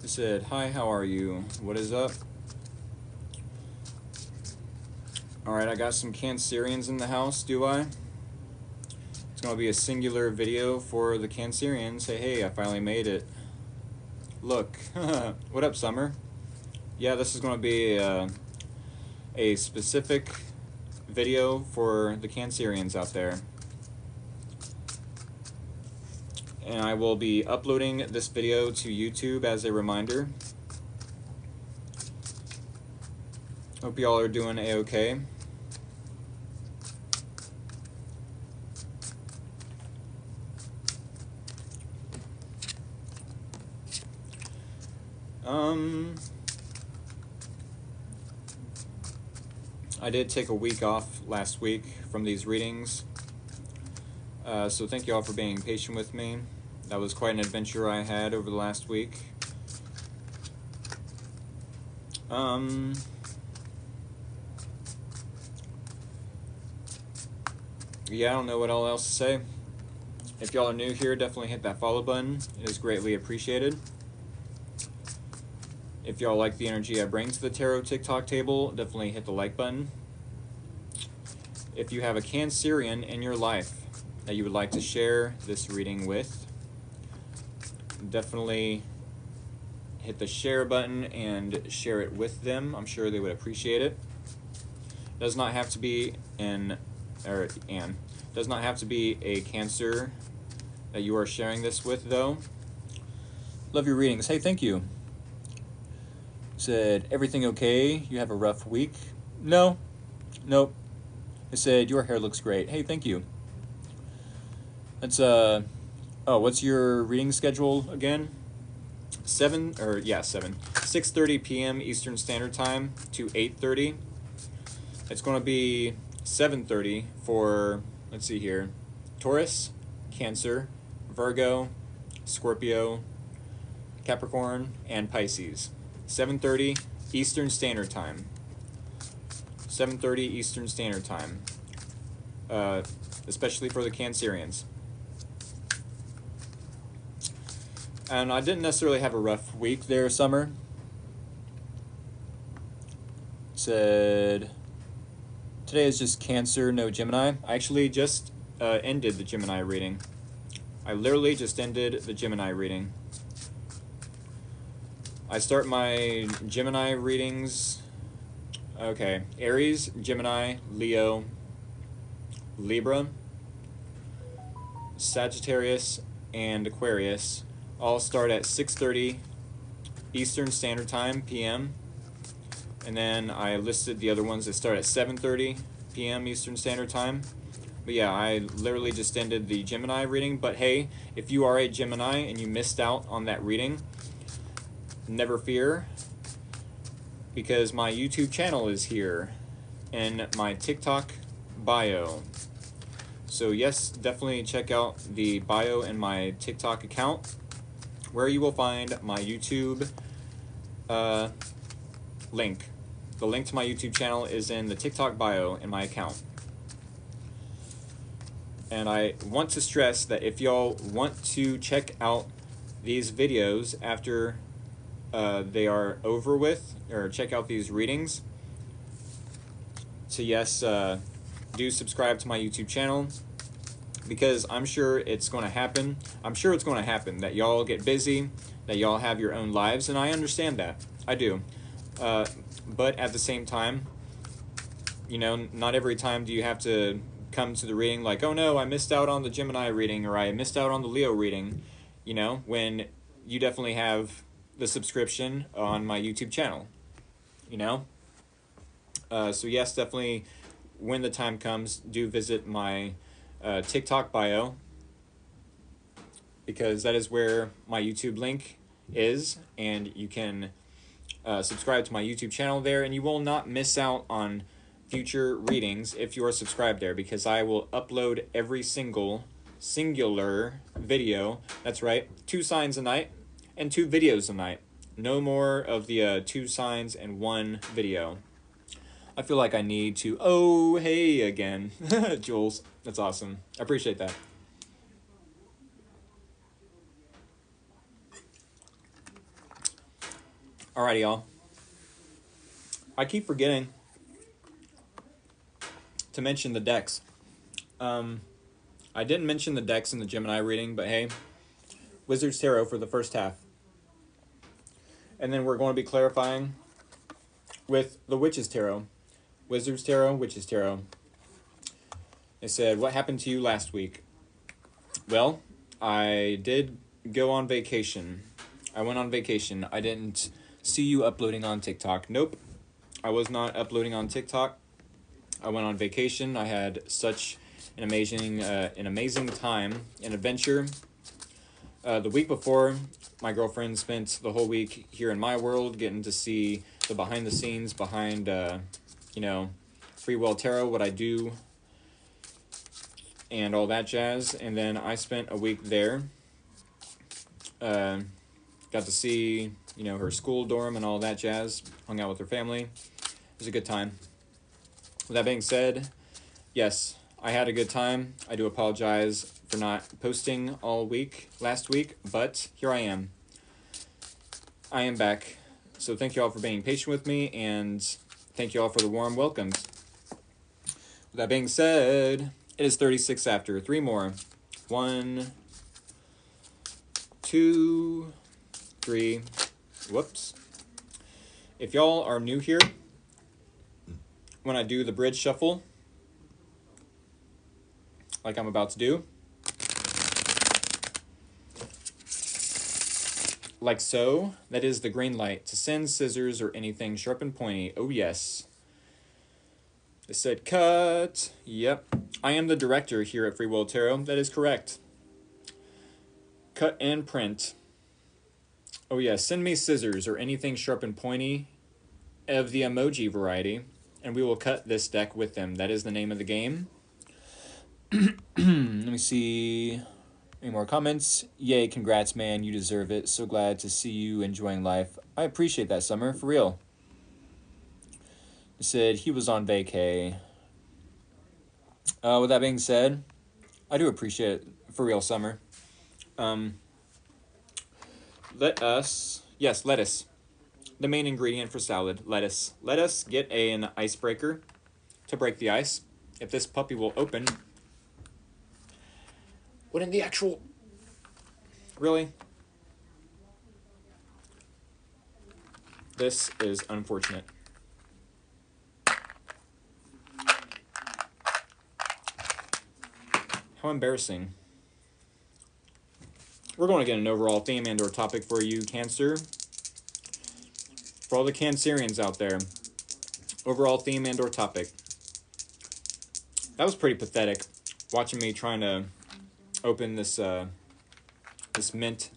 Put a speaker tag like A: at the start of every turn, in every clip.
A: said, hi, how are you? What is up? Alright, I got some Cancerians in the house, do I? It's going to be a singular video for the Cancerians. Hey, I finally made it. Look. What up, Summer? Yeah, this is going to be a specific video for the Cancerians out there. And I will be uploading this video to YouTube as a reminder. Hope y'all are doing a-okay. I did take a week off last week from these readings. So thank you all for being patient with me. That was quite an adventure I had over the last week. Yeah, I don't know what all else to say. If y'all are new here, definitely hit that follow button. It is greatly appreciated. If y'all like the energy I bring to the tarot TikTok table, definitely hit the like button. If you have a Cancerian in your life that you would like to share this reading with, definitely hit the share button and share it with them. I'm sure they would appreciate it. Does not have to be does not have to be a Cancer that you are sharing this with, though. Love your readings. Hey, thank you. Said, everything okay? You have a rough week? No. Nope. I said, your hair looks great. Hey, thank you. That's, oh, what's your reading schedule again? 6:30 p.m. Eastern Standard Time to 8:30. It's going to be 7:30 for, let's see here, Taurus, Cancer, Virgo, Scorpio, Capricorn, and Pisces. 7:30 Eastern Standard Time. 7:30 Eastern Standard Time. Especially for the Cancerians. And I didn't necessarily have a rough week there, Summer. Said, today is just Cancer, no Gemini. I actually just ended the Gemini reading. I literally just ended the Gemini reading. I start my Gemini readings. Okay, Aries, Gemini, Leo, Libra, Sagittarius, and Aquarius all start at 6:30 Eastern Standard Time p.m. And then I listed the other ones that start at 7:30 p.m. Eastern Standard Time. But yeah, I literally just ended the Gemini reading. But hey, if you are a Gemini and you missed out on that reading, never fear, because my YouTube channel is here in my TikTok bio. So yes, definitely check out the bio in my TikTok account, where you will find my YouTube link. The link to my YouTube channel is in the TikTok bio in my account. And I want to stress that if y'all want to check out these videos after they are over with, or check out these readings, so yes, do subscribe to my YouTube channel, because I'm sure it's going to happen. I'm sure it's going to happen that y'all get busy, that y'all have your own lives, and I understand that. I do. But at the same time, you know, not every time do you have to come to the reading like, oh no, I missed out on the Gemini reading, or I missed out on the Leo reading, you know, when you definitely have the subscription on my YouTube channel, you know? So yes, definitely, when the time comes, do visit my TikTok bio, because that is where my YouTube link is, and you can subscribe to my YouTube channel there, and you will not miss out on future readings if you are subscribed there, because I will upload every singular video. That's right, 2 signs a night and 2 videos a night. No more of the 2 signs and 1 video. I feel like I need to, oh, hey again. Jules, that's awesome. I appreciate that. Alrighty, y'all. I keep forgetting to mention the decks. I didn't mention the decks in the Gemini reading, but hey, Wizard's Tarot for the first half. And then we're going to be clarifying with the Witch's Tarot. Wizard's Tarot, Witch's Tarot. It said, what happened to you last week? Well, I did go on vacation. I went on vacation. I didn't see you uploading on TikTok. Nope. I was not uploading on TikTok. I went on vacation. I had such an amazing time, an adventure. The week before, my girlfriend spent the whole week here in my world, getting to see the behind the scenes behind, Free Will Tarot, what I do, and all that jazz. And then I spent a week there. Got to see, her school dorm and all that jazz. Hung out with her family. It was a good time. With that being said, yes, I had a good time. I do apologize for not posting all week last week, but here I am. I am back. So thank you all for being patient with me, and thank you all for the warm welcomes. With that being said, it is 36 after. 3 more. 1, 2, 3. Whoops. If y'all are new here, when I do the bridge shuffle, like I'm about to do, like so, that is the green light to send scissors or anything sharp and pointy. Oh yes. It said cut. Yep. I am the director here at Free Will Tarot. That is correct. Cut and print. Oh yes, send me scissors or anything sharp and pointy of the emoji variety, and we will cut this deck with them. That is the name of the game. Let me see. Any more comments? Yay, congrats, man. You deserve it. So glad to see you enjoying life. I appreciate that, Summer. For real. It said he was on vacay. With that being said, I do appreciate it. For real, Summer. Lettuce. The main ingredient for salad, lettuce. Let us get an icebreaker to break the ice. If this puppy will open. What in the actual... Really? This is unfortunate. How embarrassing. We're going to get an overall theme and or topic for you, Cancer. For all the Cancerians out there. Overall theme and or topic. That was pretty pathetic. Watching me trying to open this this mint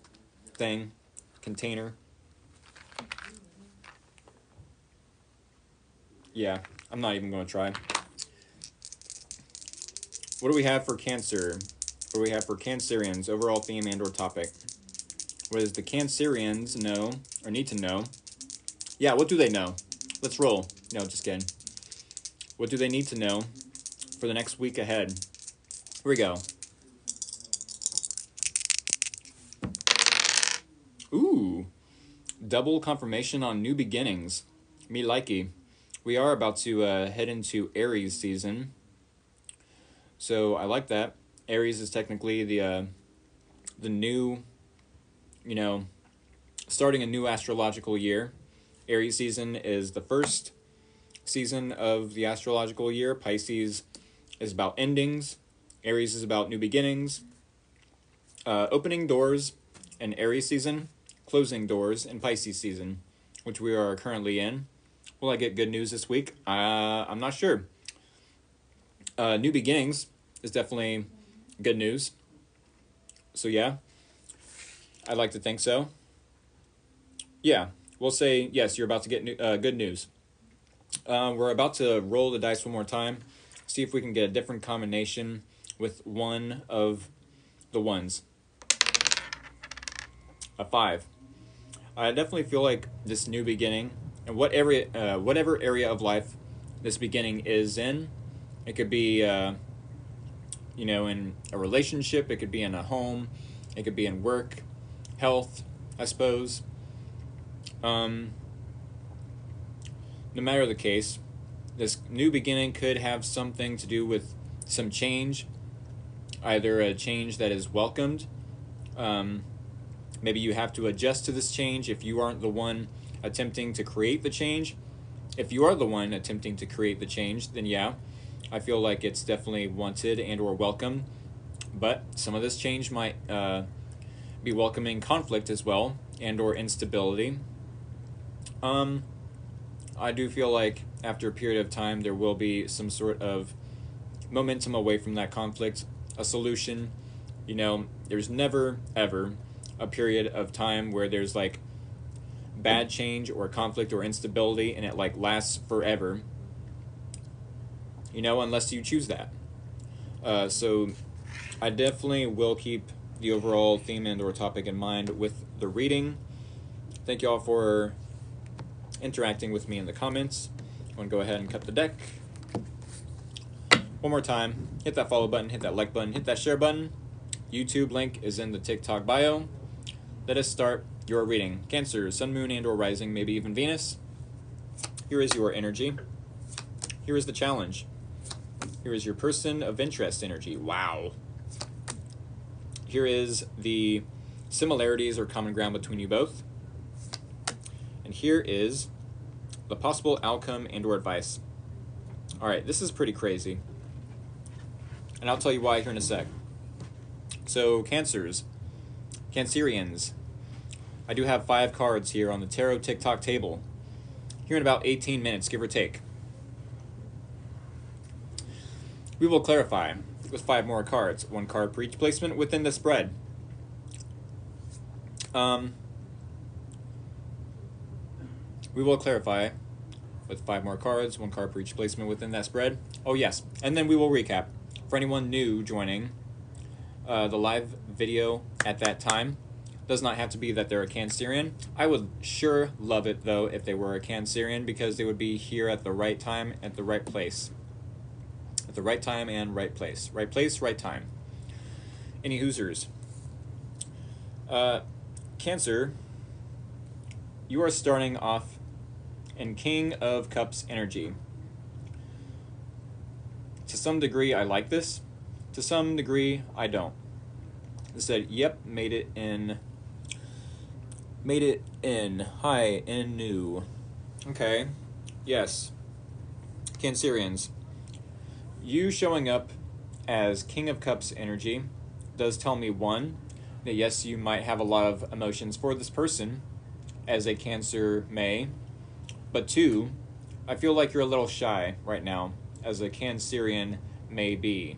A: thing, container. Yeah, I'm not even going to try. What do we have for Cancer? What do we have for Cancerians? Overall theme and or topic. What does the Cancerians know or need to know? Yeah, what do they know? Let's roll. No, just kidding. What do they need to know for the next week ahead? Here we go. Ooh. Double confirmation on new beginnings. Me likey. We are about to head into Aries season. So I like that. Aries is technically the new, starting a new astrological year. Aries season is the first season of the astrological year. Pisces is about endings. Aries is about new beginnings. Opening doors in Aries season. Closing doors in Pisces season, which we are currently in. Will I get good news this week? I'm not sure. New beginnings is definitely good news. So yeah, I'd like to think so. Yeah, we'll say yes, you're about to get good news. We're about to roll the dice one more time. See if we can get a different combination with one of the ones. A 5. I definitely feel like this new beginning, and whatever area of life this beginning is in, it could be, in a relationship, it could be in a home, it could be in work, health, I suppose. no matter the case, this new beginning could have something to do with some change, either a change that is welcomed. Maybe you have to adjust to this change if you aren't the one attempting to create the change. If you are the one attempting to create the change, then yeah, I feel like it's definitely wanted and or welcome. But some of this change might be welcoming conflict as well and or instability. I do feel like after a period of time there will be some sort of momentum away from that conflict, a solution. You know, there's never ever a period of time where there's like bad change or conflict or instability and it like lasts forever, you know, unless you choose that. So I definitely will keep the overall theme and or topic in mind with the reading. Thank you all for interacting with me in the comments. I'm going to go ahead and cut the deck. One more time, hit that follow button, hit that like button, hit that share button. YouTube link is in the TikTok bio. Let us start your reading. Cancer, Sun, Moon, and or Rising, maybe even Venus. Here is your energy. Here is the challenge. Here is your person of interest energy. Wow. Here is the similarities or common ground between you both. And here is the possible outcome and or advice. All right, this is pretty crazy. And I'll tell you why here in a sec. So Cancerians, I do have 5 cards here on the Tarot TikTok table. Here in about 18 minutes, give or take. We will clarify with 5 more cards, 1 card per each placement within the spread. We will clarify with 5 more cards, 1 card per each placement within that spread. Oh yes, and then we will recap. For anyone new joining the live video at that time, does not have to be that they're a Cancerian. I would sure love it though if they were a Cancerian, because they would be here at the right time, at the right place. At the right time and right place. Right place, right time. Any Hoosers. Cancer, you are starting off in King of Cups energy. To some degree, I like this. To some degree, I don't. It said, yep, made it in. Hi, and new. Okay. Yes. Cancerians. You showing up as King of Cups energy does tell me, 1, that yes, you might have a lot of emotions for this person, as a Cancer may. But 2, I feel like you're a little shy right now, as a Cancerian may be.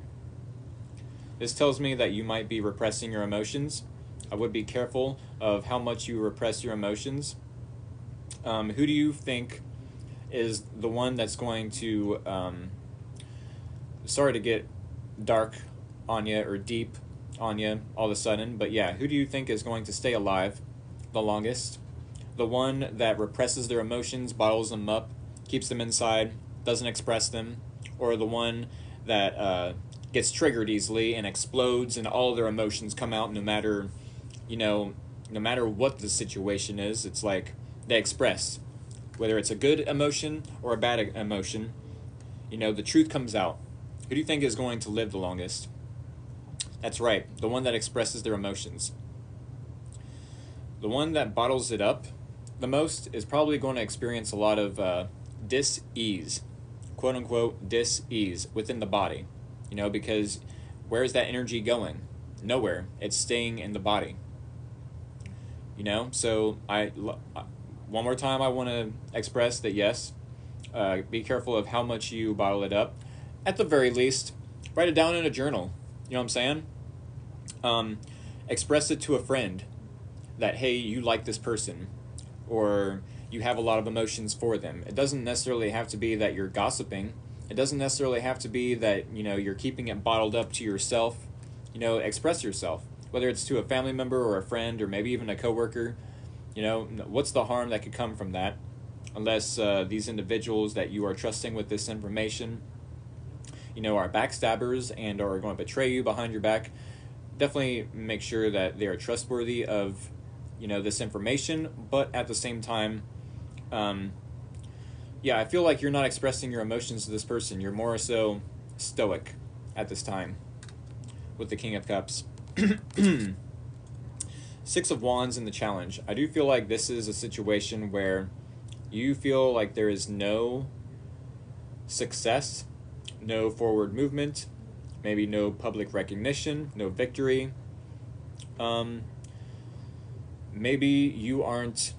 A: This tells me that you might be repressing your emotions. I would be careful of how much you repress your emotions. Who do you think is the one that's going to, sorry to get dark on you or deep on you all of a sudden, but yeah, who do you think is going to stay alive the longest? The one that represses their emotions, bottles them up, keeps them inside, doesn't express them, or the one that gets triggered easily and explodes and all of their emotions come out no matter, you know, no matter what the situation is. It's like they express, whether it's a good emotion or a bad emotion, you know, the truth comes out. Who do you think is going to live the longest? That's right, the one that expresses their emotions. The one that bottles it up the most is probably going to experience a lot of dis-ease, quote-unquote dis-ease within the body, you know, because where's that energy going? Nowhere. It's staying in the body, you know. So one more time, I want to express that yes, be careful of how much you bottle it up. At the very least, write it down in a journal. You know what I'm saying? Express it to a friend that, hey, you like this person, or you have a lot of emotions for them. It doesn't necessarily have to be that you're gossiping. It doesn't necessarily have to be that, you know, you're keeping it bottled up to yourself. You know, express yourself, whether it's to a family member or a friend or maybe even a coworker. You know, what's the harm that could come from that? Unless these individuals that you are trusting with this information, you know, are backstabbers and are going to betray you behind your back. Definitely make sure that they are trustworthy of, you know, this information, but at the same time, yeah, I feel like you're not expressing your emotions to this person. You're more so stoic at this time with the King of Cups. Six of Wands in the challenge. I do feel like this is a situation where you feel like there is no success, no forward movement, maybe no public recognition, no victory. Maybe you aren't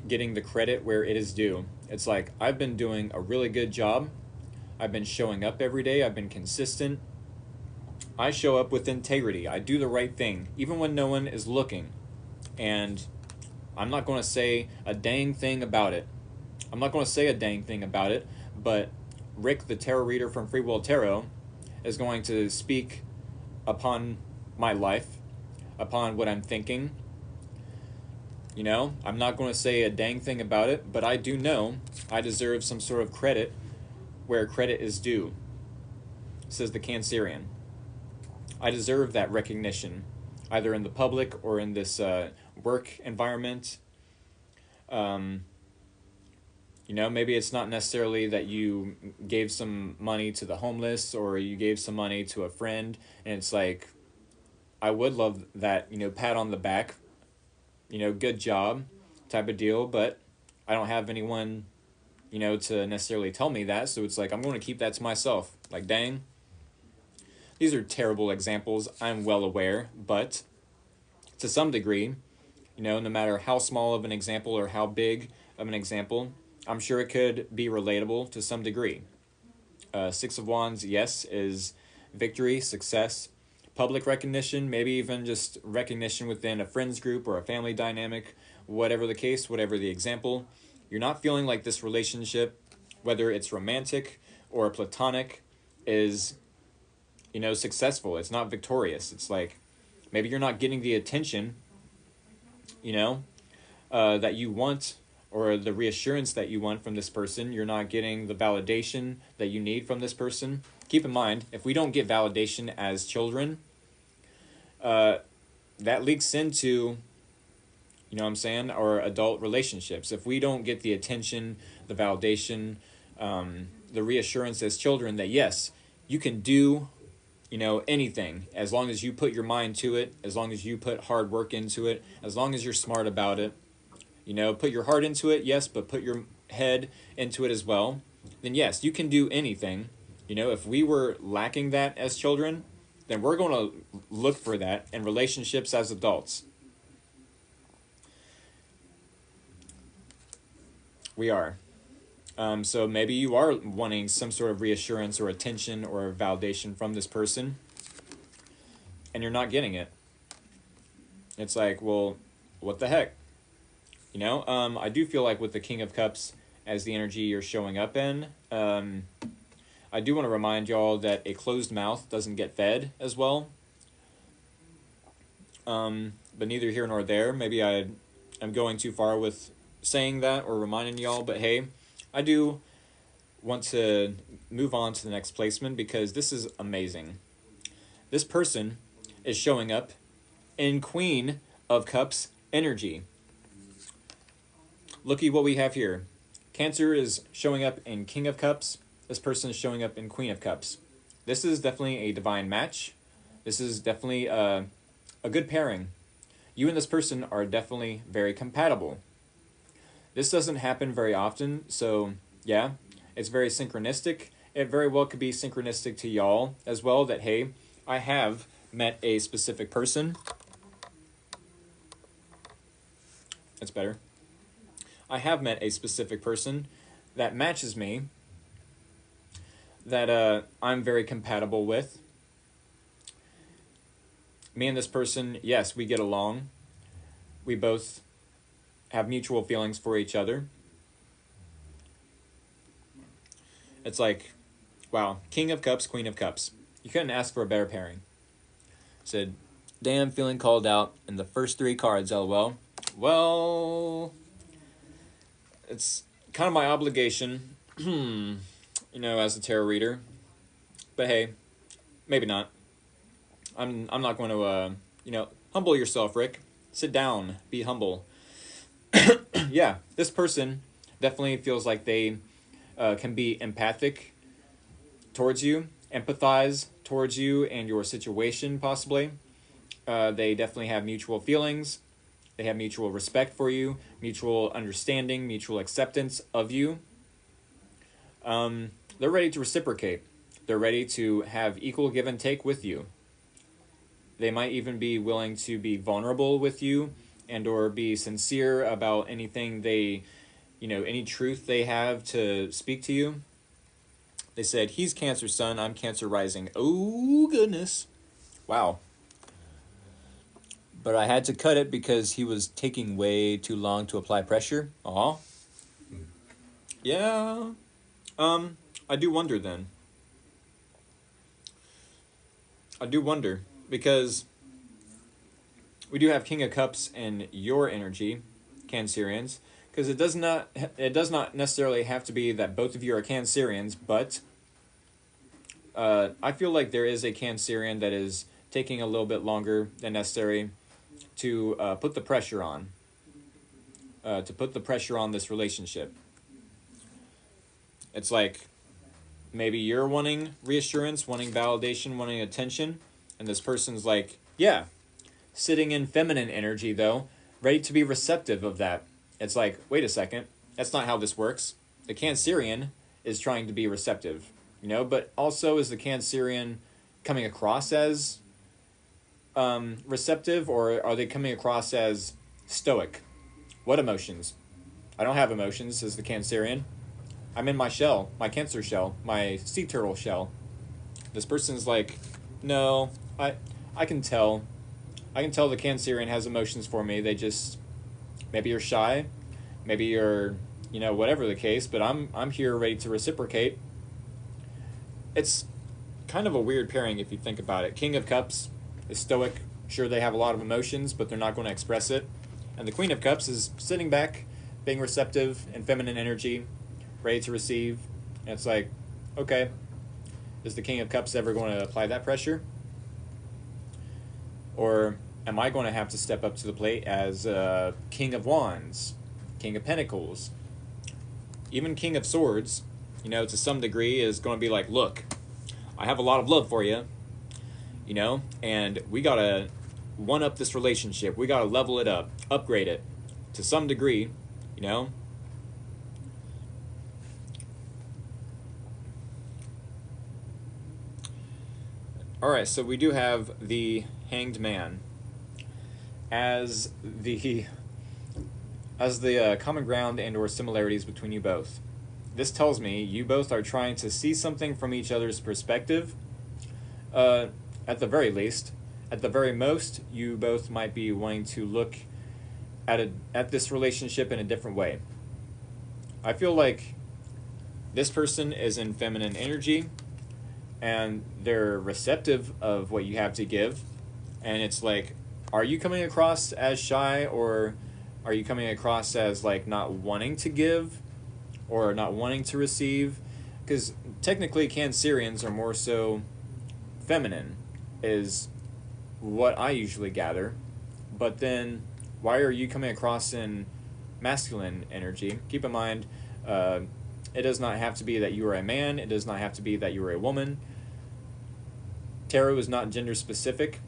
A: getting the credit where it is due. It's like, I've been doing a really good job. I've been showing up every day. I've been consistent. I show up with integrity. I do the right thing, even when no one is looking. And I'm not going to say a dang thing about it. But Rick, the tarot reader from Free Will Tarot, is going to speak upon my life, upon what I'm thinking. You know, I'm not going to say a dang thing about it, but I do know I deserve some sort of credit where credit is due, says the Cancerian. I deserve that recognition, either in the public or in this work environment. You know, maybe it's not necessarily that you gave some money to the homeless or you gave some money to a friend, and it's like, I would love that, you know, pat on the back, you know, good job type of deal, but I don't have anyone, you know, to necessarily tell me that, so it's like, I'm going to keep that to myself. Like, dang. These are terrible examples, I'm well aware, but to some degree, you know, no matter how small of an example or how big of an example, I'm sure it could be relatable to some degree. Six of Wands, yes, is victory, success, public recognition, maybe even just recognition within a friends group or a family dynamic, whatever the case, whatever the example. You're not feeling like this relationship, whether it's romantic or platonic, is, you know, successful. It's not victorious. It's like, maybe you're not getting the attention, you know, that you want, or the reassurance that you want from this person. You're not getting the validation that you need from this person. Keep in mind, if we don't get validation as children, that leaks into, you know what I'm saying, our adult relationships. If we don't get the attention, the validation, the reassurance as children that yes, you can do, you know, anything, as long as you put your mind to it, as long as you put hard work into it, as long as you're smart about it, you know, put your heart into it, yes, but put your head into it as well, then yes, you can do anything. You know, if we were lacking that as children, then we're going to look for that in relationships as adults. We are. So maybe you are wanting some sort of reassurance or attention or validation from this person, and you're not getting it. It's like, well, what the heck? You know, I do feel like with the King of Cups as the energy you're showing up in, I do want to remind y'all that a closed mouth doesn't get fed as well. But neither here nor there. Maybe I'm going too far with saying that or reminding y'all, but hey, I do want to move on to the next placement because this is amazing. This person is showing up in Queen of Cups energy. Looky what we have here. Cancer is showing up in King of Cups. This person is showing up in Queen of Cups. This is definitely a divine match. This is definitely a good pairing. You and this person are definitely very compatible. This doesn't happen very often, so yeah, it's very synchronistic. It very well could be synchronistic to y'all as well, that hey, I have met a specific person. That's better. I have met a specific person that matches me, that I'm very compatible with. Me and this person, yes, we get along. We both have mutual feelings for each other. It's like, wow, King of Cups, Queen of Cups. You couldn't ask for a better pairing. Said, damn, feeling called out in the first three cards, lol. Well, it's kind of my obligation, you know, as a tarot reader. But hey, maybe not. I'm not going to, you know, humble yourself, Rick. Sit down, be humble. Yeah, this person definitely feels like they can be empathic towards you, empathize towards you and your situation, possibly. They definitely have mutual feelings. They have mutual respect for you, mutual understanding, mutual acceptance of you. They're ready to reciprocate. They're ready to have equal give and take with you. They might even be willing to be vulnerable with you and or be sincere about anything they, any truth they have to speak to you. They said, he's Cancer Sun, I'm Cancer Rising. Oh, goodness. Wow. But I had to cut it because he was taking way too long to apply pressure. Aw. Yeah. I do wonder then. I do wonder because we do have King of Cups in your energy, Cancerians, because it does not necessarily have to be that both of you are Cancerians, but I feel like there is a Cancerian that is taking a little bit longer than necessary to put the pressure on. To put the pressure on this relationship. It's like maybe you're wanting reassurance, wanting validation, wanting attention, and this person's like, yeah, sitting in feminine energy though, ready to be receptive of that. It's like, wait a second, that's not how this works. The Cancerian is trying to be receptive, but also is the Cancerian coming across as receptive, or are they coming across as stoic? What emotions? I don't have emotions, says the Cancerian. I'm in my shell, my Cancer shell, my sea turtle shell. This person's like, no, I can tell. I can tell the Cancerian has emotions for me. They just, maybe you're shy, maybe you're, whatever the case, but I'm here ready to reciprocate. It's kind of a weird pairing if you think about it. King of Cups is stoic. Sure, they have a lot of emotions, but they're not going to express it. And the Queen of Cups is sitting back, being receptive and feminine energy, ready to receive. And it's like, okay, is the King of Cups ever going to apply that pressure? Or am I going to have to step up to the plate as King of Wands, King of Pentacles, even King of Swords, to some degree is going to be like, look, I have a lot of love for you, and we got to one-up this relationship. We got to level it up, upgrade it to some degree, All right, so we do have the Hanged Man as the common ground and or similarities between you both. This tells me you both are trying to see something from each other's perspective, at the very least. At the very most, you both might be wanting to look at this relationship in a different way. I feel like this person is in feminine energy, and they're receptive of what you have to give. And it's like, are you coming across as shy, or are you coming across as like not wanting to give or not wanting to receive? Because technically Cancerians are more so feminine is what I usually gather. But then why are you coming across in masculine energy? Keep in mind, it does not have to be that you are a man. It does not have to be that you are a woman. Tarot is not gender specific.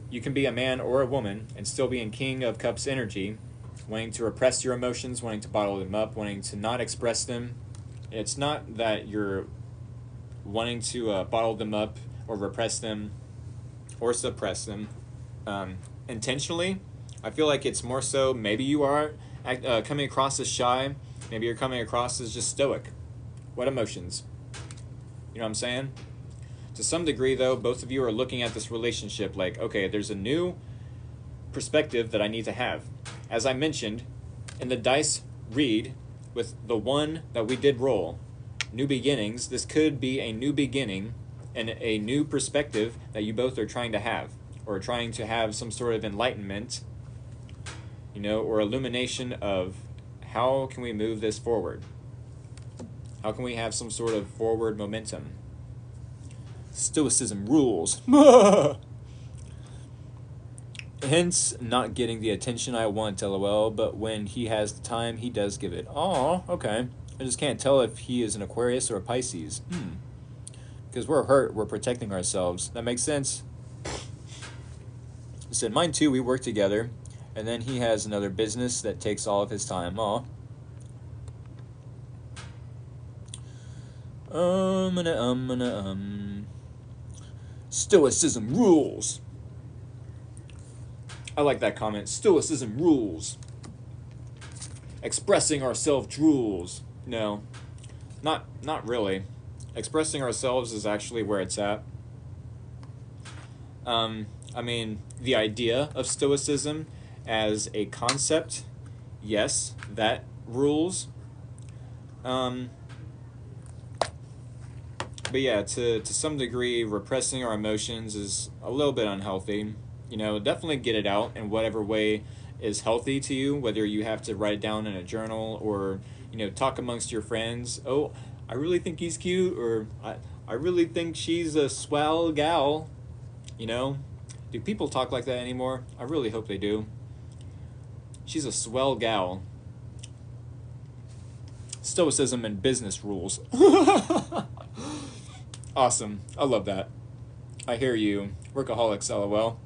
A: You can be a man or a woman and still be in King of Cups energy, wanting to repress your emotions, wanting to bottle them up, wanting to not express them. It's not that you're wanting to bottle them up or repress them or suppress them intentionally. I feel like it's more so maybe you are coming across as shy. Maybe you're coming across as just stoic. What emotions? You know what I'm saying? To some degree, though, both of you are looking at this relationship like, okay, there's a new perspective that I need to have. As I mentioned, in the dice read, with the one that we did roll, new beginnings, this could be a new beginning and a new perspective that you both are trying to have, or trying to have some sort of enlightenment, or illumination of how can we move this forward? How can we have some sort of forward momentum? Stoicism rules. Hence, not getting the attention I want, lol, but when he has the time, he does give it. Aw, okay. I just can't tell if he is an Aquarius or a Pisces. Because we're hurt, we're protecting ourselves. That makes sense. He said, mine too, we work together. And then he has another business that takes all of his time. Aw. Stoicism rules. I like that comment. Stoicism rules. Expressing ourselves drools. No, not really. Expressing ourselves is actually where it's at. I mean, the idea of Stoicism as a concept, yes, that rules. But yeah, to some degree, repressing our emotions is a little bit unhealthy. You know, definitely get it out in whatever way is healthy to you, whether you have to write it down in a journal or, you know, talk amongst your friends. Oh, I really think he's cute, or I really think she's a swell gal. You know, do people talk like that anymore? I really hope they do. She's a swell gal. Stoicism and business rules. Awesome. I love that. I hear you. Workaholics, LOL.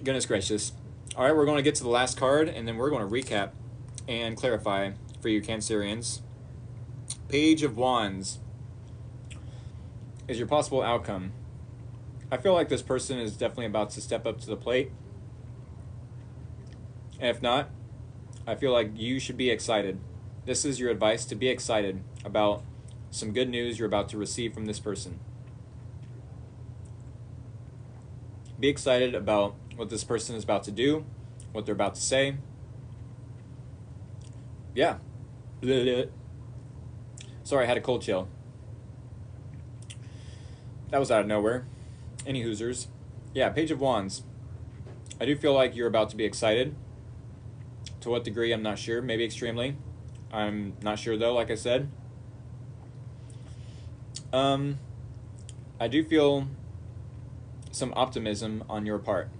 A: Goodness gracious. All right, we're going to get to the last card, and then we're going to recap and clarify for you Cancerians. Page of Wands is your possible outcome. I feel like this person is definitely about to step up to the plate. And if not, I feel like you should be excited. This is your advice, to be excited about some good news you're about to receive from this person. Be excited about what this person is about to do, what they're about to say. Yeah. Sorry, I had a cold chill. That was out of nowhere. Any Hoosers. Yeah, Page of Wands. I do feel like you're about to be excited. To what degree, I'm not sure. Maybe extremely. I'm not sure, though, like I said. I do feel some optimism on your part.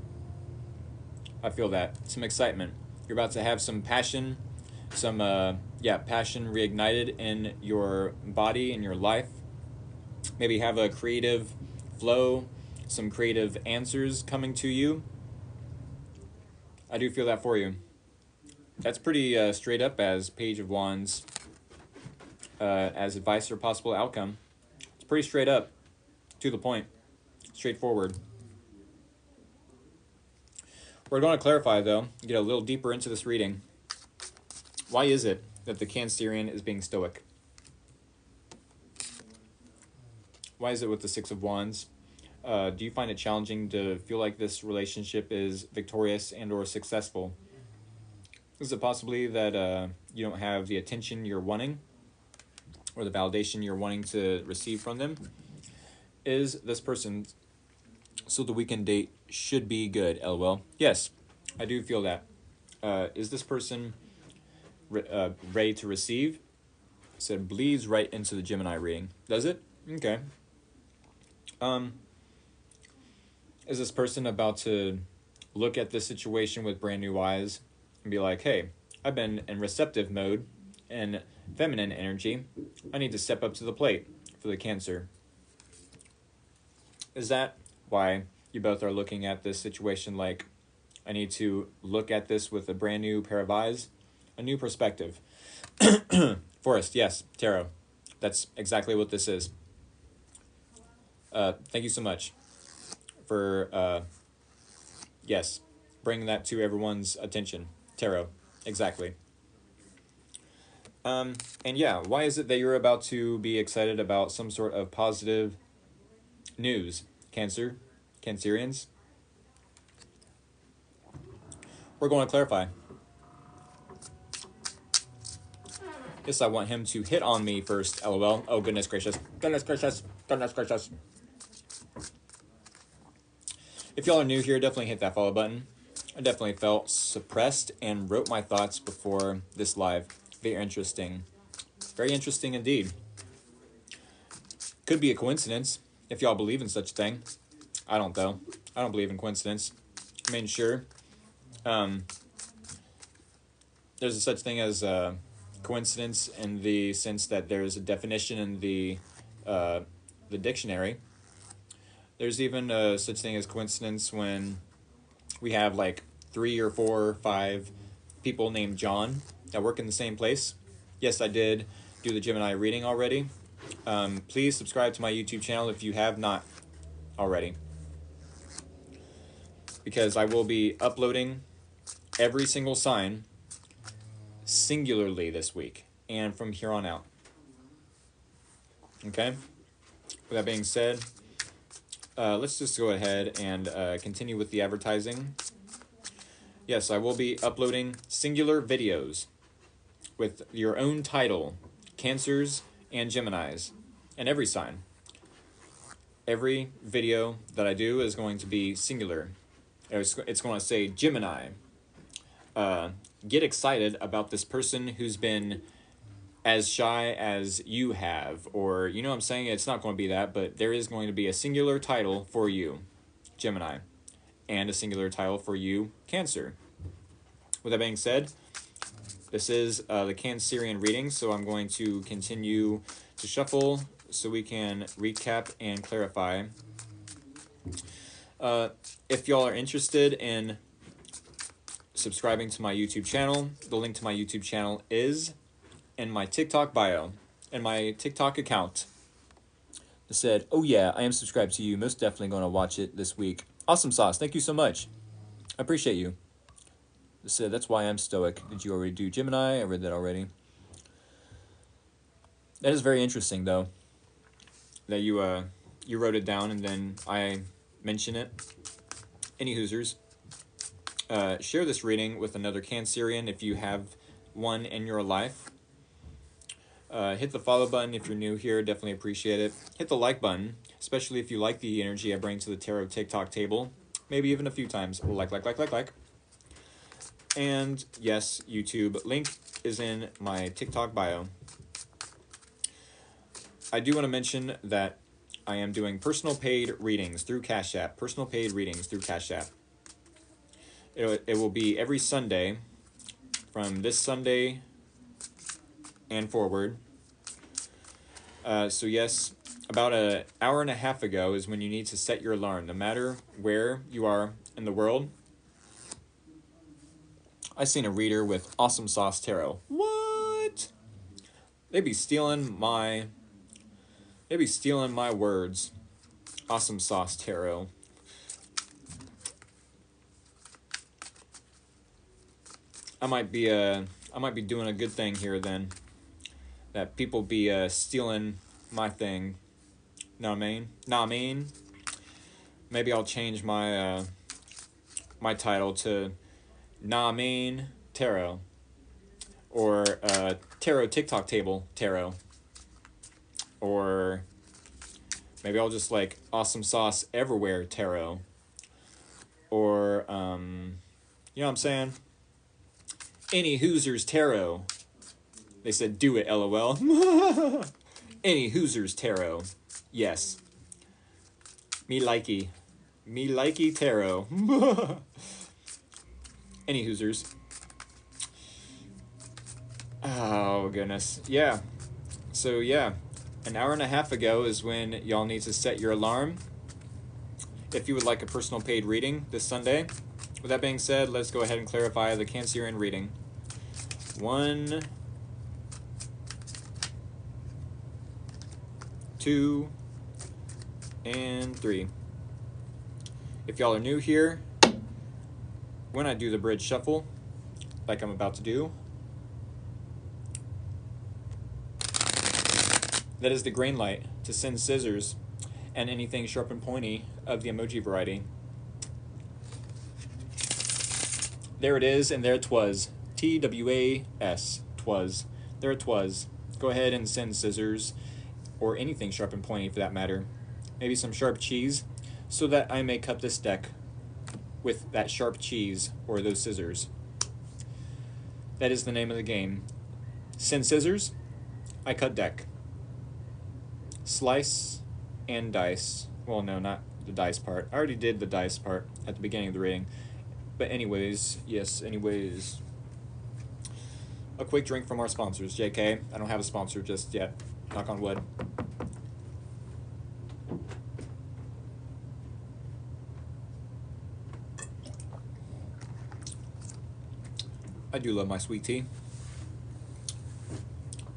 A: I feel that. Some excitement. You're about to have some passion, some, passion reignited in your body, in your life. Maybe have a creative flow, some creative answers coming to you. I do feel that for you. That's pretty straight up as Page of Wands, as advice or possible outcome. It's pretty straight up, to the point, straightforward. We're going to clarify, though, get a little deeper into this reading. Why is it that the Cancerian is being stoic? Why is it with the Six of Wands? Do you find it challenging to feel like this relationship is victorious and or successful? Is it possibly that you don't have the attention you're wanting or the validation you're wanting to receive from them? Is this person, so the weekend date should be good, LOL? Yes, I do feel that. Is this person ready to receive? So it bleeds right into the Gemini reading. Does it? Okay. Is this person about to look at this situation with brand new eyes and be like, hey, I've been in receptive mode and feminine energy. I need to step up to the plate for the Cancer. Is that why you both are looking at this situation like, I need to look at this with a brand new pair of eyes, a new perspective? Forrest, yes, tarot. That's exactly what this is. Thank you so much for, yes, bringing that to everyone's attention. Tarot, exactly. And yeah, why is it that you're about to be excited about some sort of positive news? Cancerians? We're going to clarify. Yes, I want him to hit on me first, LOL. Oh, goodness gracious. Goodness gracious. Goodness gracious. If y'all are new here, definitely hit that follow button. I definitely felt suppressed and wrote my thoughts before this live. Very interesting. Very interesting indeed. Could be a coincidence, if y'all believe in such a thing. I don't, though. I don't believe in coincidence. I mean, sure. There's there's a such thing as coincidence in the sense that there's a definition in the dictionary. There's even such thing as coincidence when we have like 3 or 4 or 5 people named John that work in the same place. Yes, I did do the Gemini reading already. Please subscribe to my YouTube channel if you have not already, because I will be uploading every single sign singularly this week and from here on out. Okay? With that being said, let's just go ahead and continue with the advertising. Yes, I will be uploading singular videos with your own title, Cancers and Geminis, and every sign. Every video that I do is going to be singular. It's going to say, Gemini, get excited about this person who's been as shy as you have. Or, you know what I'm saying? It's not going to be that, but there is going to be a singular title for you, Gemini, and a singular title for you, Cancer. With that being said, this is the Cancerian reading, so I'm going to continue to shuffle so we can recap and clarify. If y'all are interested in subscribing to my YouTube channel, the link to my YouTube channel is in my TikTok bio, in my TikTok account. It said, oh yeah, I am subscribed to you. Most definitely going to watch it this week. Awesome sauce. Thank you so much. I appreciate you. It said, that's why I'm stoic. Did you already do Gemini? I read that already. That is very interesting, though, that you wrote it down and then I mention it. Any Hoosers, share this reading with another Cancerian if you have one in your life. Hit the follow button if you're new here. Definitely appreciate it. Hit the like button, especially if you like the energy I bring to the Tarot TikTok table. Maybe even a few times. Like. And yes, YouTube link is in my TikTok bio. I do want to mention that I am doing personal paid readings through Cash App. Personal paid readings through Cash App. It will be every Sunday from this Sunday and forward. So yes, about an hour and a half ago is when you need to set your alarm. No matter where you are in the world. I seen a reader with Awesome Sauce Tarot. What? They be stealing my words. Awesome Sauce Tarot. I might be doing a good thing here then. That people be stealing my thing. Know what I mean? Maybe I'll change my my title to Nah Mean Tarot, or Tarot TikTok Table Tarot, or maybe I'll just like Awesome Sauce Everywhere Tarot, or you know what I'm saying? Any Hoosers Tarot. They said do it, LOL. Any Hoosers Tarot. Yes. Me likey tarot. Any Hoosers. Oh, goodness. Yeah. So, yeah. An hour and a half ago is when y'all need to set your alarm if you would like a personal paid reading this Sunday. With that being said, let's go ahead and clarify the Cancerian reading. 1, 2, and 3. If y'all are new here, when I do the bridge shuffle, like I'm about to do, that is the green light to send scissors and anything sharp and pointy of the emoji variety. There it is, and there 'twas. TWAS, 'twas. There it was. Go ahead and send scissors, or anything sharp and pointy for that matter. Maybe some sharp cheese, so that I may cut this deck with that sharp cheese or those scissors. That is the name of the game. Send scissors, I cut deck. Slice and dice. Well, no, not the dice part. I already did the dice part at the beginning of the reading. But anyways, yes, anyways. a quick drink from our sponsors. JK, I don't have a sponsor just yet. Knock on wood. I do love my sweet tea.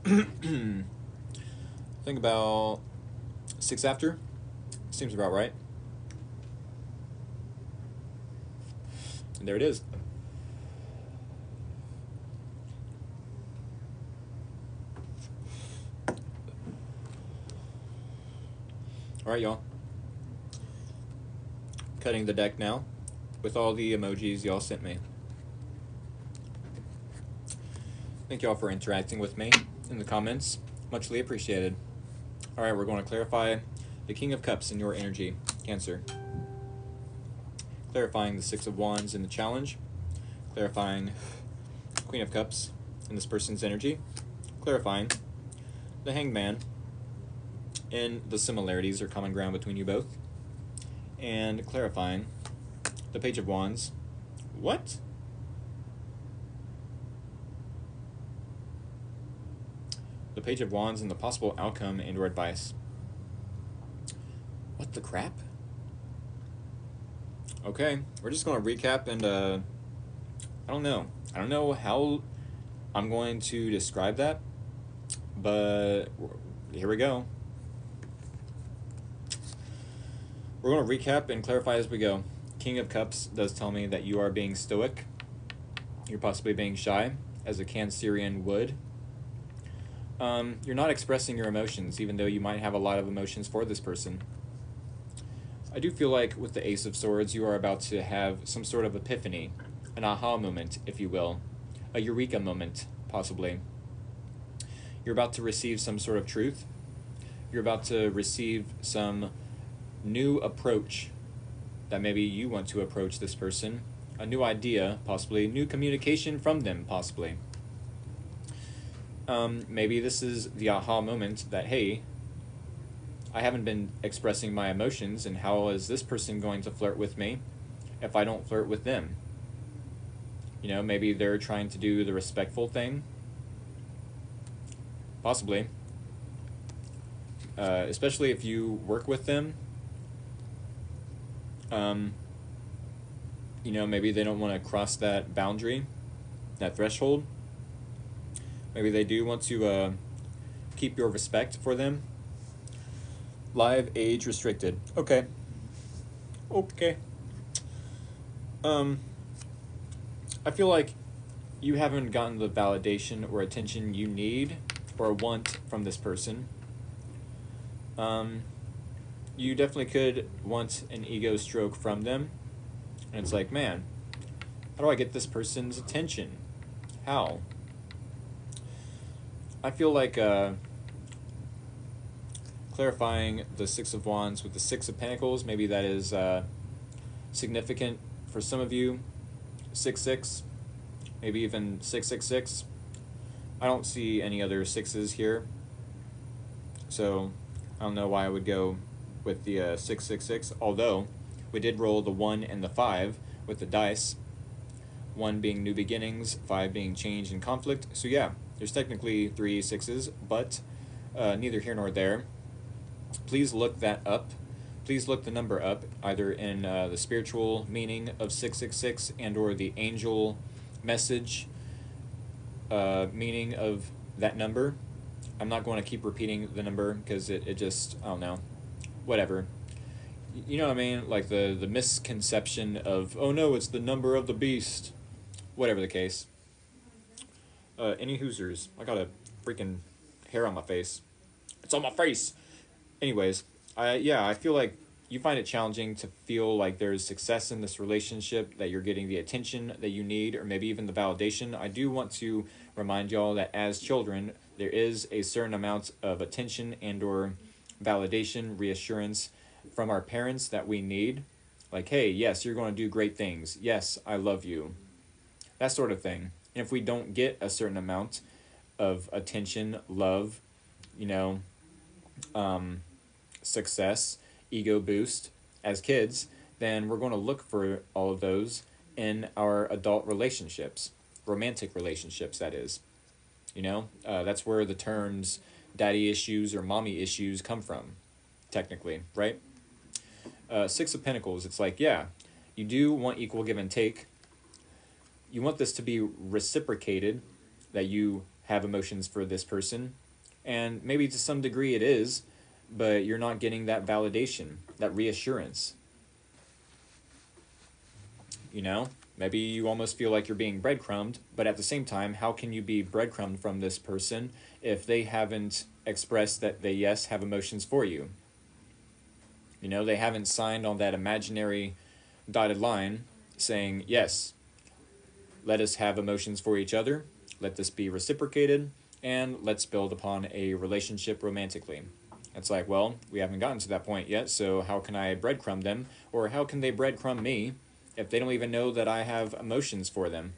A: Think about 6 after. Seems about right. And there it is. All right, y'all. Cutting the deck now with all the emojis y'all sent me. Thank y'all for interacting with me in the comments. Muchly appreciated. All right, we're going to clarify the King of Cups in your energy, Cancer. Clarifying the Six of Wands in the challenge. Clarifying Queen of Cups in this person's energy. Clarifying the Hanged Man in the similarities or common ground between you both. And clarifying the Page of Wands. What? The Page of Wands and the possible outcome and or advice. What the crap? Okay, we're just going to recap and I don't know how I'm going to describe that, but here we go. We're going to recap and clarify as we go. King of Cups does tell me that you are being stoic. You're possibly being shy, as a Cancerian would. You're not expressing your emotions, even though you might have a lot of emotions for this person. I do feel like with the Ace of Swords, you are about to have some sort of epiphany, an aha moment, if you will, a eureka moment, possibly. You're about to receive some sort of truth. You're about to receive some new approach that maybe you want to approach this person, a new idea, possibly, new communication from them, possibly. Maybe this is the aha moment that, hey, I haven't been expressing my emotions, and how is this person going to flirt with me if I don't flirt with them? You know, maybe they're trying to do the respectful thing. Possibly. Especially if you work with them. You know, maybe they don't want to cross that boundary, that threshold. Maybe they do want to keep your respect for them. Live, age restricted. Okay. Okay. I feel like you haven't gotten the validation or attention you need or want from this person. You definitely could want an ego stroke from them. And it's like, man, how do I get this person's attention? How? I feel like clarifying the Six of Wands with the Six of Pentacles, maybe that is significant for some of you. 6-6, maybe even 666. I don't see any other sixes here, so I don't know why I would go with the 666, although we did roll the 1 and the 5 with the dice. 1 being new beginnings, 5 being change and conflict. So yeah, there's technically 3 sixes, but neither here nor there. Please look that up. Please look the number up, either in the spiritual meaning of 666 and or the angel message meaning of that number. I'm not going to keep repeating the number because it just, I don't know, whatever. You know what I mean? Like the misconception of, oh no, it's the number of the beast. Whatever the case. Any Hoosers. I got a freaking hair on my face. It's on my face. Anyways, I feel like you find it challenging to feel like there's success in this relationship, that you're getting the attention that you need, or maybe even the validation. I do want to remind y'all that as children, there is a certain amount of attention and or validation, reassurance from our parents that we need. Like, hey, yes, you're going to do great things. Yes, I love you. That sort of thing. And if we don't get a certain amount of attention, love, you know, success, ego boost as kids, then we're going to look for all of those in our adult relationships, romantic relationships, that is. You know, that's where the terms daddy issues or mommy issues come from, technically, right? Six of Pentacles, it's like, yeah, you do want equal give and take. You want this to be reciprocated, that you have emotions for this person. And maybe to some degree it is, but you're not getting that validation, that reassurance. You know, maybe you almost feel like you're being breadcrumbed, but at the same time, how can you be breadcrumbed from this person if they haven't expressed that they, yes, have emotions for you? You know, they haven't signed on that imaginary dotted line saying, yes, let us have emotions for each other, let this be reciprocated, and let's build upon a relationship romantically. It's like, well, we haven't gotten to that point yet, so how can I breadcrumb them? Or how can they breadcrumb me if they don't even know that I have emotions for them?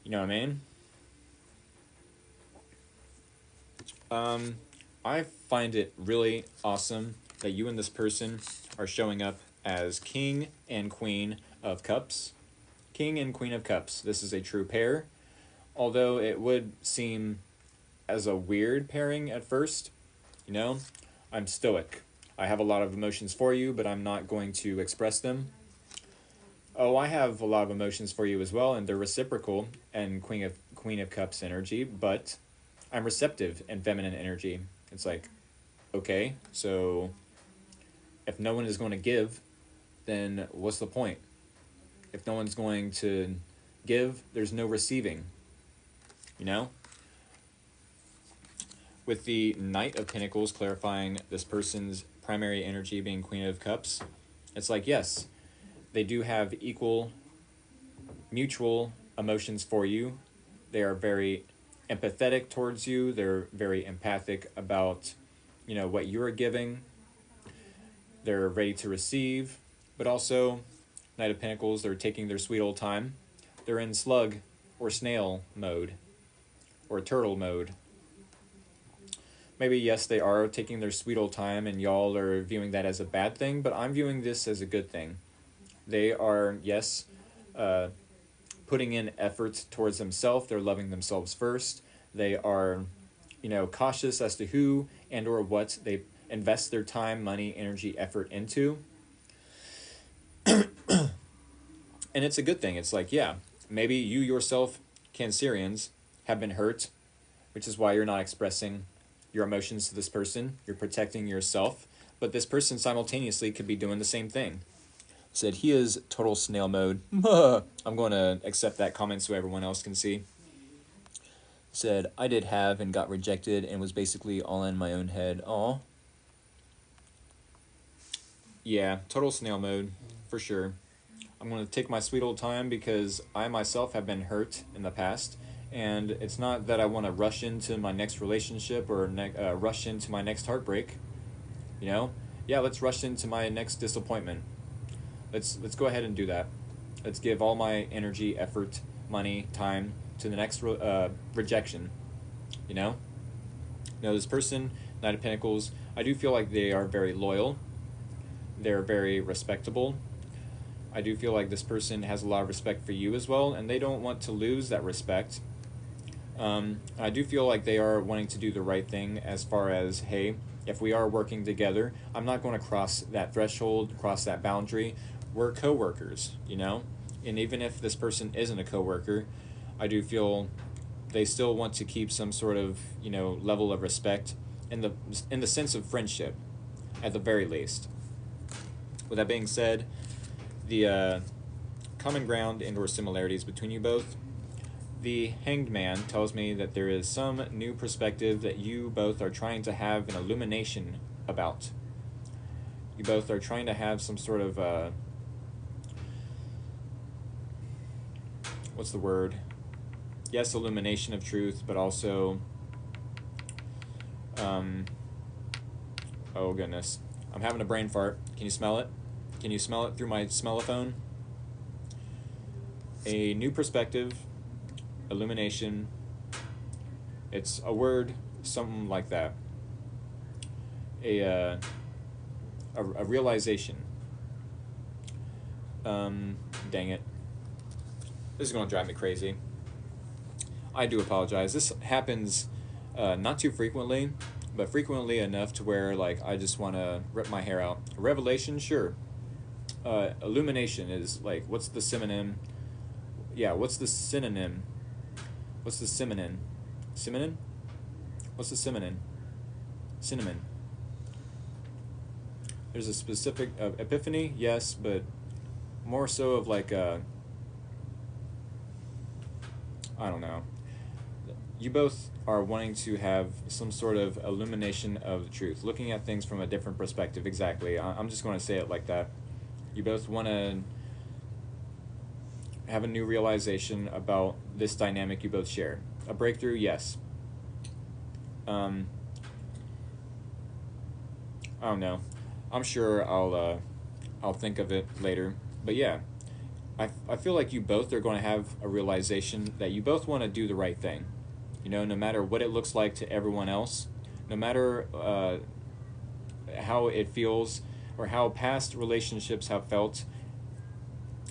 A: You know what I mean? I find it really awesome that you and this person are showing up as King and Queen of Cups. King and Queen of Cups. This is a true pair. Although it would seem as a weird pairing at first, you know, I'm stoic. I have a lot of emotions for you, but I'm not going to express them. Oh, I have a lot of emotions for you as well, and they're reciprocal and Queen of Cups energy, but I'm receptive and feminine energy. It's like, okay, so if no one is going to give, then what's the point? If no one's going to give, there's no receiving. You know? With the Knight of Pentacles clarifying this person's primary energy being Queen of Cups, it's like, yes, they do have equal, mutual emotions for you. They are very empathetic towards you. They're very empathic about, you know, what you're giving. They're ready to receive, but also, Knight of Pentacles, they're taking their sweet old time. They're in slug or snail mode or turtle mode. Maybe, yes, they are taking their sweet old time and y'all are viewing that as a bad thing, but I'm viewing this as a good thing. They are, yes, putting in effort towards themselves. They're loving themselves first. They are, you know, cautious as to who and or what they invest their time, money, energy, effort into. And it's a good thing. It's like, yeah, maybe you yourself, Cancerians, have been hurt, which is why you're not expressing your emotions to this person. You're protecting yourself. But this person simultaneously could be doing the same thing. Said he is total snail mode. I'm going to accept that comment so everyone else can see. Said, I did have and got rejected and was basically all in my own head. Aw. Yeah, total snail mode, for sure. I'm going to take my sweet old time because I myself have been hurt in the past. And it's not that I want to rush into my next relationship or rush into my next heartbreak. You know? Yeah, let's rush into my next disappointment. Let's go ahead and do that. Let's give all my energy, effort, money, time to the next rejection. You know? Now, this person, Knight of Pentacles, I do feel like they are very loyal. They're very respectable. I do feel like this person has a lot of respect for you as well, and they don't want to lose that respect. I do feel like they are wanting to do the right thing as far as, hey, if we are working together, I'm not going to cross that threshold, cross that boundary. We're co-workers, you know? And even if this person isn't a co-worker, I do feel they still want to keep some sort of, you know, level of respect in the sense of friendship, at the very least. With that being said, the common ground and or similarities between you both. The Hanged Man tells me that there is some new perspective that you both are trying to have an illumination about. You both are trying to have some sort of, what's the word? Yes, illumination of truth, but also, oh goodness. I'm having a brain fart. Can you smell it? Can you smell it through my smellophone? A new perspective, illumination. It's a word, something like that. A realization. Dang it. This is going to drive me crazy. I do apologize. This happens not too frequently, but frequently enough to where like I just want to rip my hair out. Revelation, sure. Illumination is like, what's the synonym? Yeah, what's the synonym? What's the synonym? Synonym? What's the synonym? Cinnamon. There's a specific epiphany, yes, but more so of like I don't know. You both are wanting to have some sort of illumination of the truth, looking at things from a different perspective. Exactly. I'm just going to say it like that. You both want to have a new realization about this dynamic you both share. A breakthrough, yes. I don't know. I'm sure I'll think of it later. But yeah, I feel like you both are going to have a realization that you both want to do the right thing. You know, no matter what it looks like to everyone else, no matter how it feels or how past relationships have felt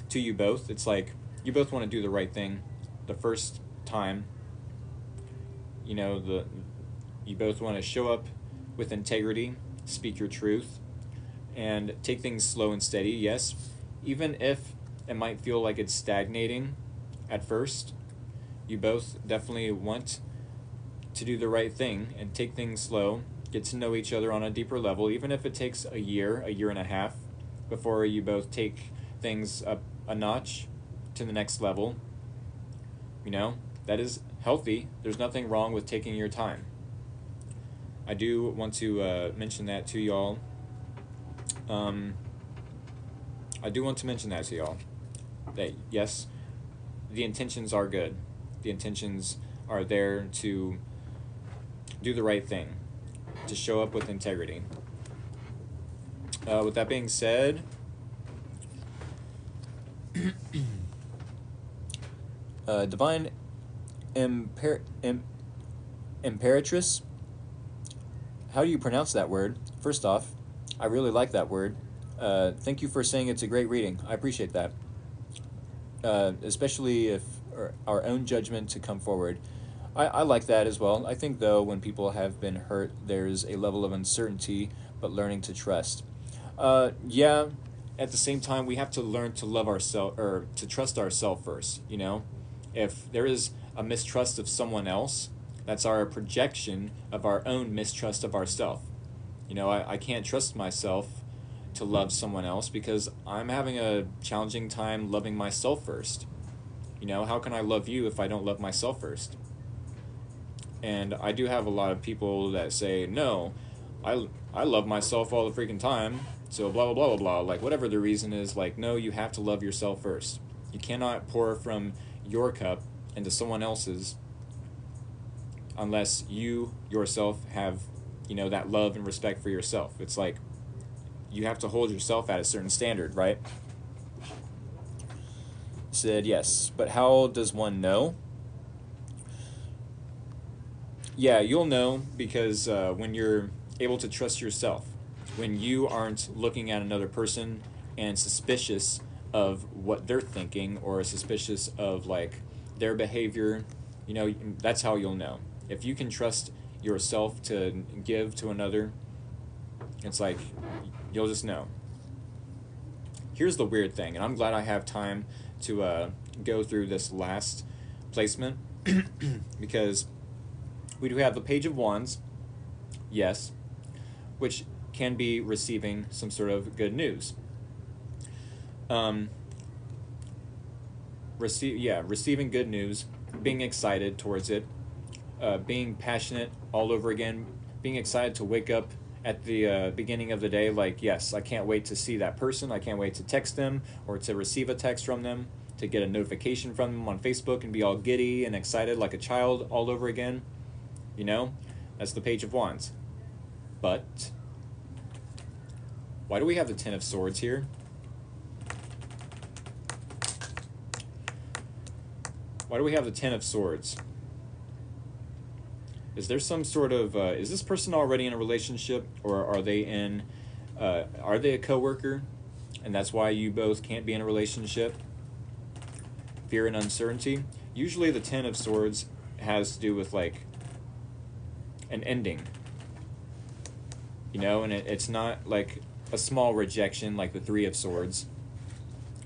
A: to you both, it's like you both want to do the right thing the first time. You know, you both want to show up with integrity, speak your truth, and take things slow and steady, yes, even if it might feel like it's stagnating at first. You both definitely want to do the right thing and take things slow, get to know each other on a deeper level, even if it takes a year and a half before you both take things up a notch to the next level. You know, that is healthy. There's nothing wrong with taking your time. I do want to mention that to y'all. That yes, the intentions are good. The intentions are there to do the right thing, to show up with integrity. With that being said, Divine Imperatrix, how do you pronounce that word? First off, I really like that word. Thank you for saying it's a great reading. I appreciate that. Especially if our own judgment to come forward. I like that as well. I think, though, when people have been hurt, there's a level of uncertainty, but learning to trust. Yeah, at the same time, we have to learn to love ourselves, or to trust ourselves first, you know? If there is a mistrust of someone else, that's our projection of our own mistrust of ourselves. You know, I can't trust myself to love someone else because I'm having a challenging time loving myself first. You know, how can I love you if I don't love myself first? And I do have a lot of people that say, no, I love myself all the freaking time, so blah, blah, blah, blah, blah. Like, whatever the reason is, like, no, you have to love yourself first. You cannot pour from your cup into someone else's unless you yourself have, you know, that love and respect for yourself. It's like you have to hold yourself at a certain standard, right? Said yes, but how does one know? Yeah, you'll know because when you're able to trust yourself, when you aren't looking at another person and suspicious of what they're thinking or suspicious of like their behavior, you know, that's how you'll know. If you can trust yourself to give to another, it's like you'll just know. Here's the weird thing, and I'm glad I have time to go through this last placement because we do have the Page of Wands, yes, which can be receiving some sort of good news. Receiving good news, being excited towards it, being passionate all over again, being excited to wake up at the beginning of the day like, yes, I can't wait to see that person, I can't wait to text them or to receive a text from them, to get a notification from them on Facebook and be all giddy and excited like a child all over again. You know, that's the Page of Wands. But why do we have the Ten of Swords here? Why do we have the Ten of Swords? Is there some sort of is this person already in a relationship, or are they a coworker, and that's why you both can't be in a relationship? Fear and uncertainty. Usually the Ten of Swords has to do with like an ending, you know, and it's not like a small rejection like the Three of Swords,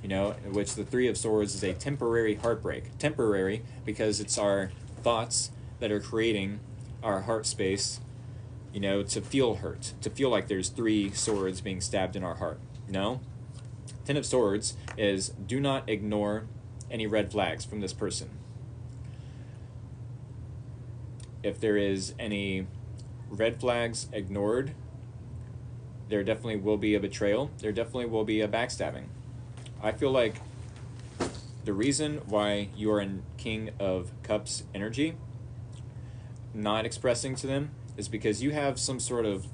A: you know, which the Three of Swords is a temporary heartbreak. Temporary because it's our thoughts that are creating our heart space, you know, to feel hurt, to feel like there's three swords being stabbed in our heart. No. Ten of Swords is do not ignore any red flags from this person. If there is any red flags ignored, there definitely will be a betrayal. There definitely will be a backstabbing. I feel like the reason why you are in King of Cups energy, not expressing to them, is because you have some sort of,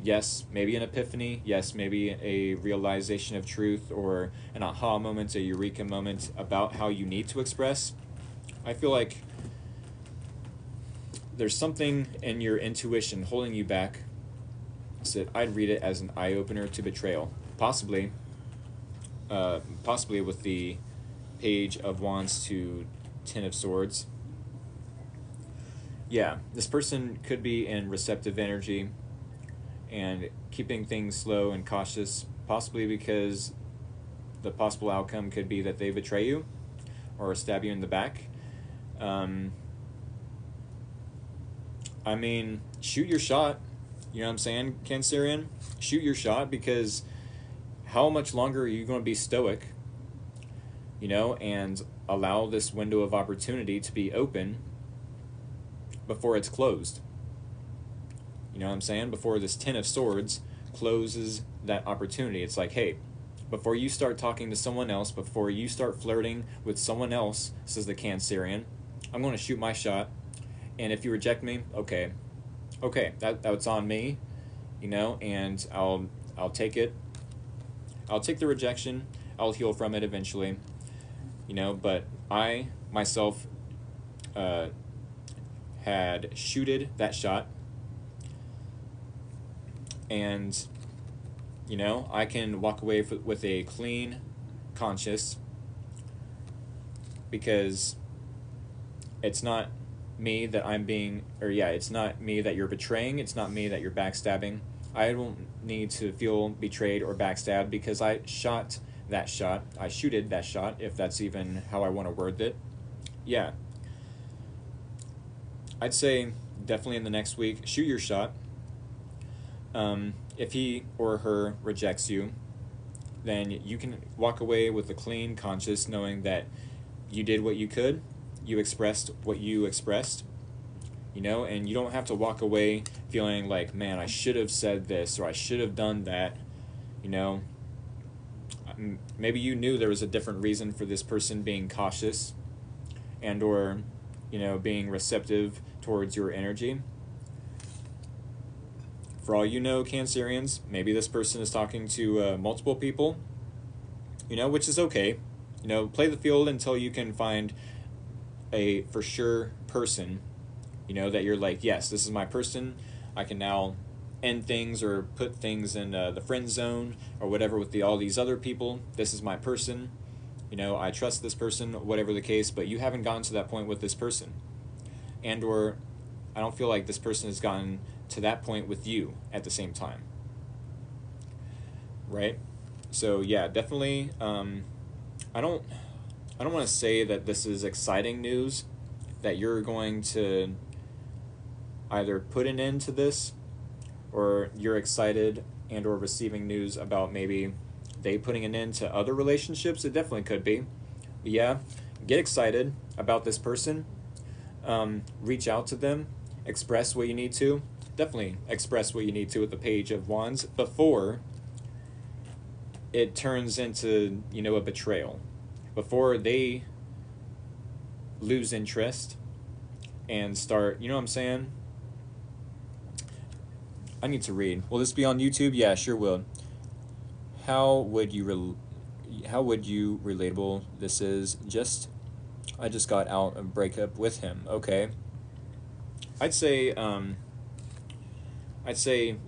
A: yes, maybe an epiphany, yes, maybe a realization of truth or an aha moment, a eureka moment about how you need to express. I feel like there's something in your intuition holding you back. So I'd read it as an eye-opener to betrayal. Possibly with the Page of Wands to Ten of Swords. Yeah, this person could be in receptive energy and keeping things slow and cautious, possibly because the possible outcome could be that they betray you or stab you in the back. I mean, shoot your shot. You know what I'm saying, Cancerian? Shoot your shot, because how much longer are you going to be stoic, you know, and allow this window of opportunity to be open before it's closed? You know what I'm saying? Before this Ten of Swords closes that opportunity. It's like, hey, before you start talking to someone else, before you start flirting with someone else, says the Cancerian, I'm going to shoot my shot. And if you reject me, okay, that's on me, you know, and I'll take it. I'll take the rejection. I'll heal from it eventually, you know, but I myself had shooted that shot, and, you know, I can walk away with a clean conscience, because it's not me that I'm being, or yeah, it's not me that you're betraying, it's not me that you're backstabbing. I don't need to feel betrayed or backstabbed because I shot that shot. I shooted that shot, if that's even how I want to word it. Yeah. I'd say definitely in the next week, shoot your shot. If he or her rejects you, then you can walk away with a clean conscience, knowing that you did what you could, you expressed what you expressed, you know, and you don't have to walk away feeling like, man, I should have said this or I should have done that, you know. Maybe you knew there was a different reason for this person being cautious and or, you know, being receptive towards your energy. For all you know, Cancerians, maybe this person is talking to multiple people, you know, which is okay. You know, play the field until you can find a for sure person, you know, that you're like, yes, this is my person. I can now end things or put things in the friend zone or whatever with all these other people. This is my person. You know, I trust this person, whatever the case, but you haven't gotten to that point with this person. And or I don't feel like this person has gotten to that point with you at the same time. Right? So yeah, definitely I don't want to say that this is exciting news, that you're going to either put an end to this, or you're excited and or receiving news about maybe they putting an end to other relationships. It definitely could be. But yeah, get excited about this person. Reach out to them. Express what you need to. Definitely express what you need to with the Page of Wands before it turns into, you know, a betrayal. Before they lose interest and start, you know what I'm saying? I need to read. Will this be on YouTube? Yeah, sure will. How would you relatable this is? I just got out a breakup with him. Okay. I'd say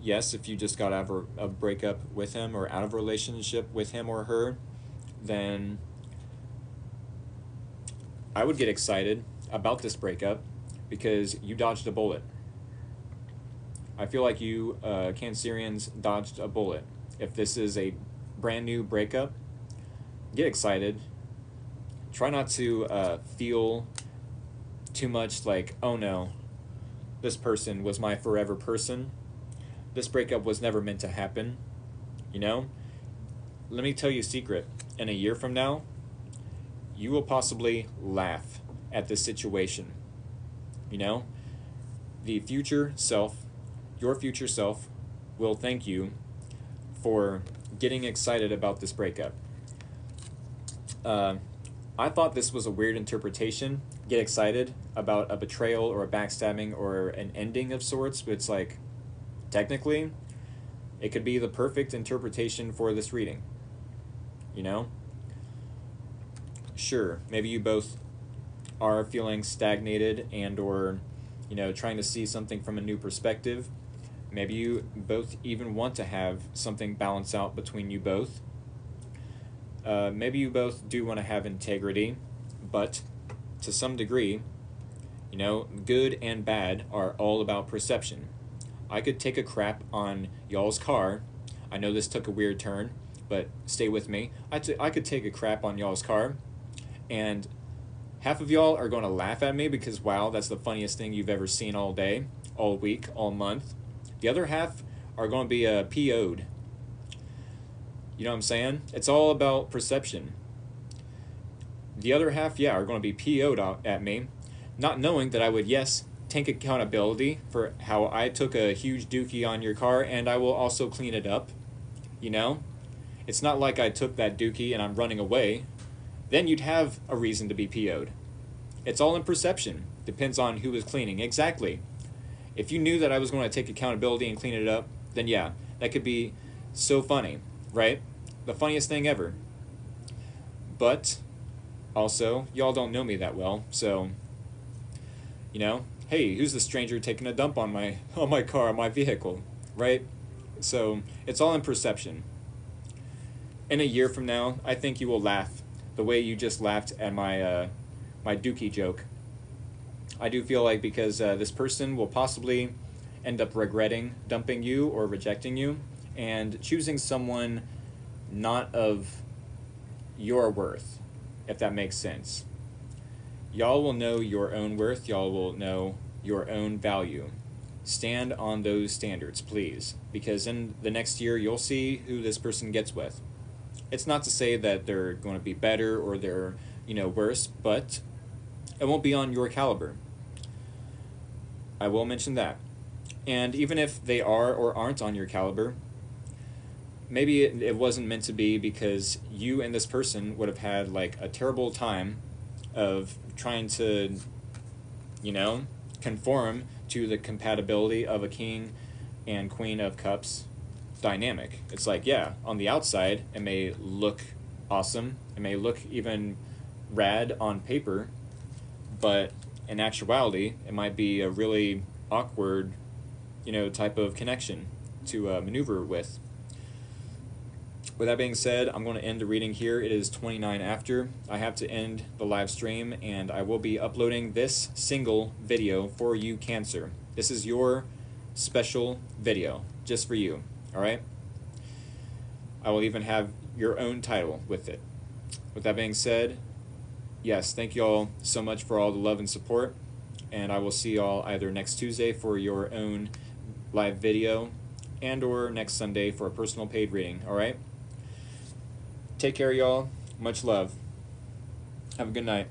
A: yes, if you just got out of a breakup with him or out of a relationship with him or her, then I would get excited about this breakup. because you dodged a bullet. I feel like you Cancerians dodged a bullet. If this is a brand new breakup, get excited. Try not to feel too much like, oh no, this person was my forever person. This breakup was never meant to happen. You know? Let me tell you a secret. In a year from now, you will possibly laugh at this situation. You know? The future self, your future self, will thank you for getting excited about this breakup. I thought this was a weird interpretation. Get excited about a betrayal or a backstabbing or an ending of sorts, but it's like, technically, it could be the perfect interpretation for this reading. You know? Sure, maybe you both are feeling stagnated and or, you know, trying to see something from a new perspective. Maybe you both even want to have something balance out between you both. Maybe you both do want to have integrity, but to some degree, you know, good and bad are all about perception. I could take a crap on y'all's car. I know this took a weird turn, but stay with me. I could take a crap on y'all's car, and half of y'all are going to laugh at me because, wow, that's the funniest thing you've ever seen all day, all week, all month. The other half are going to be PO'd. You know what I'm saying? It's all about perception. The other half, yeah, are going to be PO'd at me, not knowing that I would, yes, take accountability for how I took a huge dookie on your car, and I will also clean it up. You know? It's not like I took that dookie and I'm running away. Then you'd have a reason to be PO'd. It's all in perception. Depends on who was cleaning. Exactly. If you knew that I was going to take accountability and clean it up, then yeah, that could be so funny, right? The funniest thing ever. But also, y'all don't know me that well, so, you know, hey, who's the stranger taking a dump on my car, on my vehicle, right? So it's all in perception. In a year from now, I think you will laugh the way you just laughed at my my dookie joke. I do feel like because this person will possibly end up regretting dumping you or rejecting you and choosing someone not of your worth, if that makes sense. Y'all will know your own worth. Y'all will know your own value. Stand on those standards, please, because in the next year, you'll see who this person gets with. It's not to say that they're going to be better or they're, you know, worse, but it won't be on your caliber. I will mention that. And even if they are or aren't on your caliber, maybe it wasn't meant to be because you and this person would have had like a terrible time of trying to, you know, conform to the compatibility of a king and queen of cups dynamic. It's like, yeah, on the outside, it may look awesome. It may look even rad on paper, but in actuality, it might be a really awkward, you know, type of connection to maneuver with. With that being said, I'm going to end the reading here. It is 29 after. I have to end the live stream, and I will be uploading this single video for you, Cancer. This is your special video, just for you, all right? I will even have your own title with it. With that being said, yes, thank you all so much for all the love and support, and I will see you all either next Tuesday for your own live video and or next Sunday for a personal paid reading, all right? Take care, y'all. Much love. Have a good night.